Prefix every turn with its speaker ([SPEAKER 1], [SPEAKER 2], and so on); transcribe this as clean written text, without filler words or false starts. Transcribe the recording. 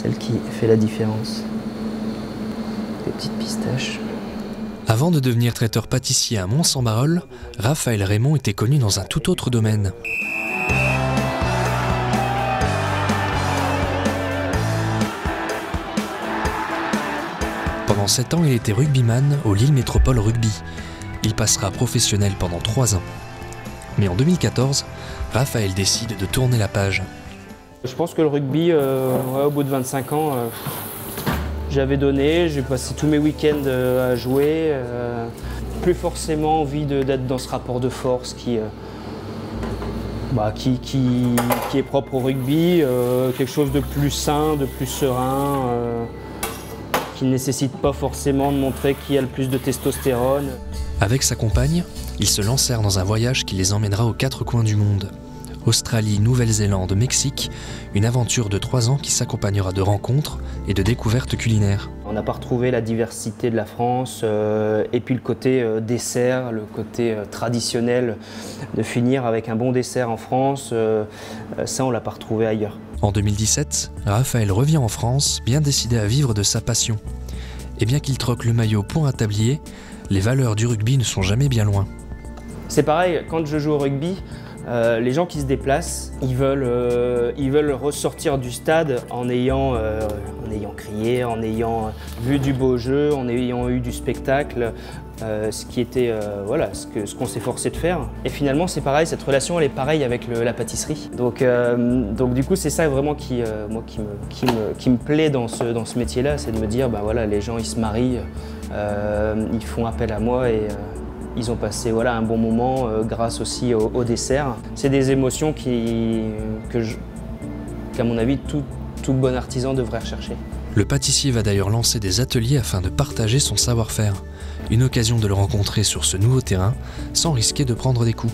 [SPEAKER 1] celle qui fait la différence. Des petites pistaches.
[SPEAKER 2] Avant de devenir traiteur pâtissier à Mons-en-Barœul, Raphaël Raymond était connu dans un tout autre domaine. Pendant 7 ans, il était rugbyman au Lille Métropole Rugby. Il passera professionnel pendant 3 ans. Mais en 2014, Raphaël décide de tourner la page.
[SPEAKER 1] Je pense que le rugby, au bout de 25 ans, j'avais donné, j'ai passé tous mes week-ends à jouer. Plus forcément envie d'être dans ce rapport de force qui est propre au rugby, quelque chose de plus sain, de plus serein, qui ne nécessite pas forcément de montrer qui a le plus de testostérone.
[SPEAKER 2] Avec sa compagne, ils se lancèrent dans un voyage qui les emmènera aux 4 coins du monde. Australie, Nouvelle-Zélande, Mexique, une aventure de 3 ans qui s'accompagnera de rencontres et de découvertes culinaires.
[SPEAKER 1] On n'a pas retrouvé la diversité de la France et puis le côté dessert, le côté traditionnel de finir avec un bon dessert en France, ça on l'a pas retrouvé ailleurs.
[SPEAKER 2] En 2017, Raphaël revient en France, bien décidé à vivre de sa passion. Et bien qu'il troque le maillot pour un tablier, les valeurs du rugby ne sont jamais bien loin.
[SPEAKER 1] C'est pareil, quand je joue au rugby, les gens qui se déplacent, ils veulent ressortir du stade en ayant crié, en ayant vu du beau jeu, en ayant eu du spectacle, ce qui était ce qu'on s'efforçait de faire. Et finalement c'est pareil, cette relation elle est pareille avec la pâtisserie. Donc du coup c'est ça vraiment qui me plaît dans ce métier-là, c'est de me dire les gens ils se marient, ils font appel à moi et ils ont passé un bon moment grâce aussi au dessert. C'est des émotions qu'à mon avis, tout bon artisan devrait rechercher.
[SPEAKER 2] Le pâtissier va d'ailleurs lancer des ateliers afin de partager son savoir-faire. Une occasion de le rencontrer sur ce nouveau terrain sans risquer de prendre des coups.